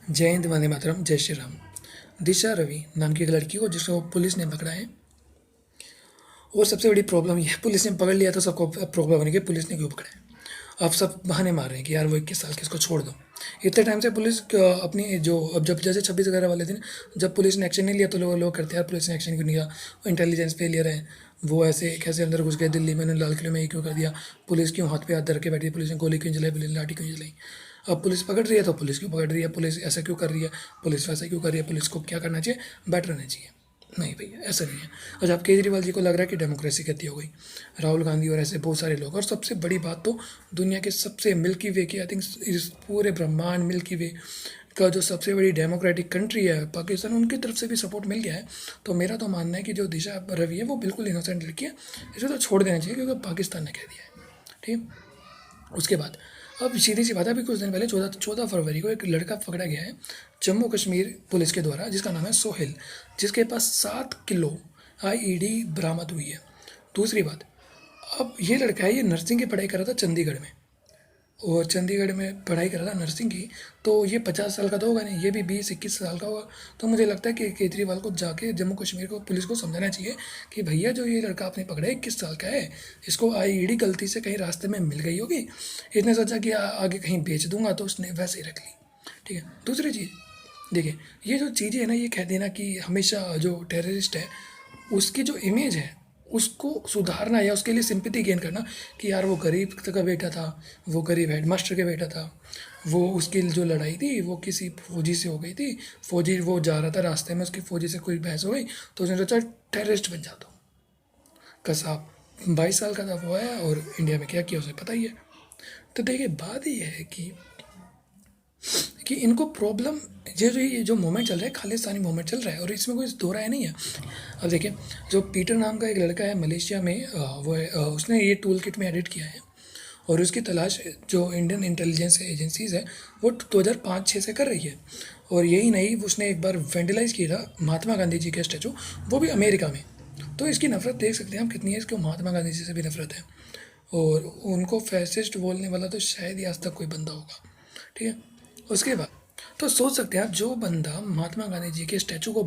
जय हिंद, वंदे मातरम, जय श्री राम। दिशा रवि नाम की एक लड़की को जिसको पुलिस ने पकड़ा है। और सबसे बड़ी प्रॉब्लम ये है, पुलिस ने पकड़ लिया तो सबको प्रॉब्लम बनी कि पुलिस ने क्यों पकड़ा है। अब सब बहाने मार रहे हैं कि यार वो 21 साल के, इसको छोड़ दो। इतने टाइम से पुलिस अपनी जो अब जब जैसे 26 वगैरह वाले दिन जब पुलिस ने एक्शन नहीं लिया तो लोग करते हैं यार पुलिस ने एक्शन क्यों नहीं लिया, वो इंटेलिजेंस फेलियर है, वो ऐसे कैसे अंदर घुस गए दिल्ली में, उन्होंने लाल किले में ये क्यों कर दिया, पुलिस क्यों हाथ पे हाथ धर के बैठी, पुलिस ने गोली क्यों चलाई, पुलिस ने लाठी क्यों चलाई। अब पुलिस पकड़ रही है तो पुलिस क्यों पकड़ रही है, पुलिस ऐसा क्यों कर रही है, पुलिस वैसा क्यों कर रही है, पुलिस को क्या करना चाहिए, बेटर रहना चाहिए। नहीं भैया, ऐसा नहीं है। और जब केजरीवाल जी को लग रहा है कि डेमोक्रेसी कहती हो गई, राहुल गांधी और ऐसे बहुत सारे लोग, और सबसे बड़ी बात तो दुनिया के सबसे मिल्की वे की, आई थिंक इस पूरे ब्रह्मांड मिल्की वे का जो सबसे बड़ी डेमोक्रेटिक कंट्री है पाकिस्तान, उनकी तरफ से भी सपोर्ट मिल गया है। तो मेरा तो मानना है कि जो दिशा रवि है वो बिल्कुल इनोसेंट लड़की है, इसे तो छोड़ देना चाहिए क्योंकि पाकिस्तान ने कह दिया है। ठीक है। उसके बाद अब सीधी सी बात है, अभी कुछ दिन पहले 14 फरवरी को एक लड़का पकड़ा गया है जम्मू कश्मीर पुलिस के द्वारा, जिसका नाम है सोहेल, जिसके पास 7 किलो आईईडी बरामद हुई है। दूसरी बात, अब ये लड़का है, ये नर्सिंग की पढ़ाई कर रहा था चंडीगढ़ में, और चंडीगढ़ में पढ़ाई कर रहा था नर्सिंग की। तो ये 50 साल का तो होगा नहीं, ये भी 20-21 साल का होगा। तो मुझे लगता है कि केजरीवाल को जाके जम्मू कश्मीर को पुलिस को समझाना चाहिए कि भैया जो ये लड़का आपने पकड़ा है 21 साल का है, इसको आईईडी गलती से कहीं रास्ते में मिल गई होगी, इसने सोचा कि आगे कहीं बेच दूंगा, तो उसने वैसे ही रख ली। ठीक है। दूसरी चीज़ देखिए, ये जो चीज़ें है ना, ये कह देना कि हमेशा जो टेररिस्ट है उसकी जो इमेज है उसको सुधारना या उसके लिए सिंपैथी गेन करना कि यार वो गरीब का बेटा था, वो गरीब हेडमास्टर का बेटा था, वो उसकी जो लड़ाई थी वो किसी फौजी से हो गई थी, फौजी वो जा रहा था रास्ते में, उसकी फौजी से कोई बहस हो गई तो उसने सोचा टेररिस्ट बन जाता हूँ। कसाब 22 साल का था वो है, और इंडिया में क्या किया उसे पता ही है। तो देखिए, बात ये है कि इनको प्रॉब्लम, ये जो मूवमेंट चल रहा है खालिस्तानी मूवमेंट चल रहा है, और इसमें कोई दो राय नहीं है। अब देखिए, जो पीटर नाम का एक लड़का है मलेशिया में, वो है, उसने ये टूल किट में एडिट किया है, और उसकी तलाश जो इंडियन इंटेलिजेंस एजेंसीज है वो 2005-06 से कर रही है। और यही नहीं, उसने एक बार वेंडलाइज किया था महात्मा गांधी जी के स्टैचू, वो भी अमेरिका में। तो इसकी नफ़रत देख सकते हैं हम कितनी है, इसको महात्मा गांधी जी से भी नफरत है, और उनको फैसिस्ट बोलने वाला तो शायद ही आज तक कोई बंदा होगा। ठीक है। उसके बाद तो सोच सकते हैं आप, जो बंदा महात्मा गांधी जी के स्टैचू को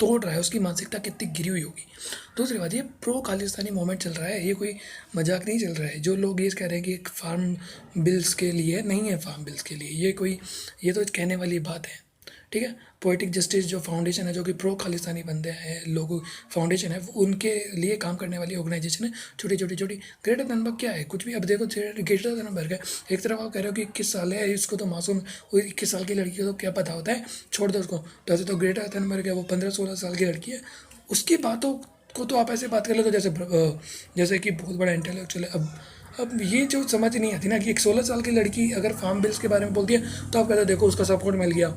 तोड़ रहा है उसकी मानसिकता कितनी गिरी हुई होगी। दूसरी बात, ये प्रो खालिस्तानी मूवमेंट चल रहा है, ये कोई मजाक नहीं चल रहा है। जो लोग ये कह रहे हैं कि फार्म बिल्स के लिए नहीं है, फार्म बिल्स के लिए, ये तो कहने वाली बात है। ठीक है। पोइटिक जस्टिस जो फाउंडेशन है, जो कि प्रो खालिस्तानी बंदे हैं लोग फाउंडेशन है, उनके लिए काम करने वाली ऑर्गेनाइजेशन है, छोटी। ग्रेटर थनबर्ग क्या है, कुछ भी। अब देखो, ग्रेटर थनबर्ग है, एक तरफ आप कह रहे हो कि 21 साल है, इसको तो मासूम, वो 21 साल की लड़की को तो क्या पता होता है, छोड़ दो उसको। तो ऐसे तो ग्रेटर थनबर्ग है, वो 15-16 साल की लड़की है, उसकी बातों को तो आप ऐसे बात कर लो तो जैसे कि बहुत बड़ा इंटेलेक्चुअल है। अब ये जो समझ नहीं आती ना कि एक 16 साल की लड़की अगर फार्म बिल्स के बारे में बोलती है तो आप कहते हो देखो उसका सपोर्ट मिल गया।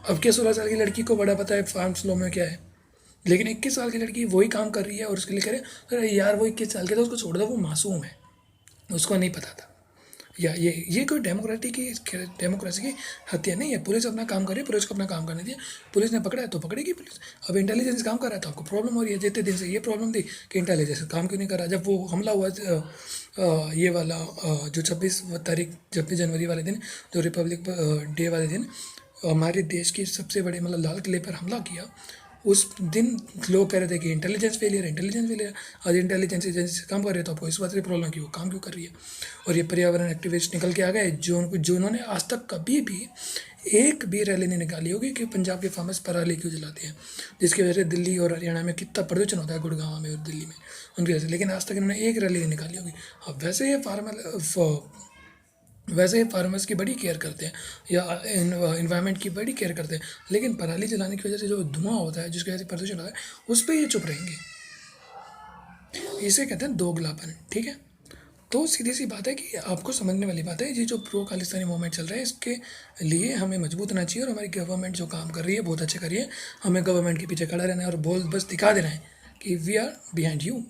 अब क्या 16 साल की लड़की को बड़ा पता है फार्म्स लॉ में क्या है, लेकिन 21 साल की लड़की वही काम कर रही है और उसके लिए करे, अरे यार वो 21 साल के, तो उसको छोड़ दो, वो मासूम है, उसको नहीं पता था। या ये कोई डेमोक्रेसी की हत्या नहीं है। पुलिस अपना काम करे, पुलिस को अपना काम करने दिया, पुलिस ने पकड़ा है तो पकड़ेगी पुलिस। अब इंटेलिजेंस काम कर रहा है तो आपको प्रॉब्लम हो रही है, जितने दिन से ये प्रॉब्लम थी कि इंटेलिजेंस काम क्यों नहीं कर रहा। जब वो हमला हुआ ये वाला जो 26 तारीख 26 जनवरी वाले दिन, जो रिपब्लिक डे वाले दिन हमारे देश की सबसे बड़े मतलब लाल किले पर हमला किया, उस दिन लोग कह रहे थे कि इंटेलिजेंस फेलियर। आज इंटेलिजेंस एजेंसी से काम कर रहे हैं तो आपको इस बात की प्रॉब्लम की वो काम क्यों कर रही है। और ये पर्यावरण एक्टिविस्ट निकल के आ गए, जिन्होंने आज तक कभी भी एक भी रैली नहीं निकाली होगी कि पंजाब के फार्मर्स पराली क्यों जलाते हैं, जिसकी वजह से दिल्ली और हरियाणा में कितना प्रदूषण होता है, गुड़गांव में और दिल्ली में उनकी वजह से, लेकिन आज तक इन्होंने एक रैली नहीं निकाली होगी। अब वैसे ही फार्मर्स की बड़ी केयर करते हैं या इन्वायरमेंट की बड़ी केयर करते हैं, लेकिन पराली जलाने की वजह से जो धुआं होता है, जिसकी वजह से प्रदूषण होता है, उस पर ये चुप रहेंगे। इसे कहते हैं दोगलापन। ठीक है। तो सीधी सी बात है कि आपको समझने वाली बात है, ये जो प्रो खालिस्तानी मूवमेंट चल रहा है इसके लिए हमें मजबूत होना चाहिए, और हमारी गवर्नमेंट जो काम कर रही है बहुत अच्छे कर रही है। हमें गवर्नमेंट के पीछे खड़ा रहना है और बस दिखा देना है कि वी आर बिहाइंड यू,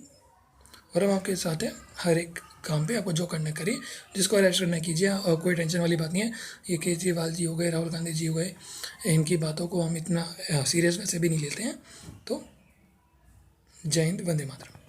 और हम आपके साथ हैं हर एक काम पे। आपको जो करना करिए, जिसको अरेस्ट करना कीजिए, और कोई टेंशन वाली बात नहीं है। ये केजरीवाल जी हो गए, राहुल गांधी जी हो गए, इनकी बातों को हम इतना सीरियस वैसे भी नहीं लेते हैं। तो जय हिंद, वंदे मातरम।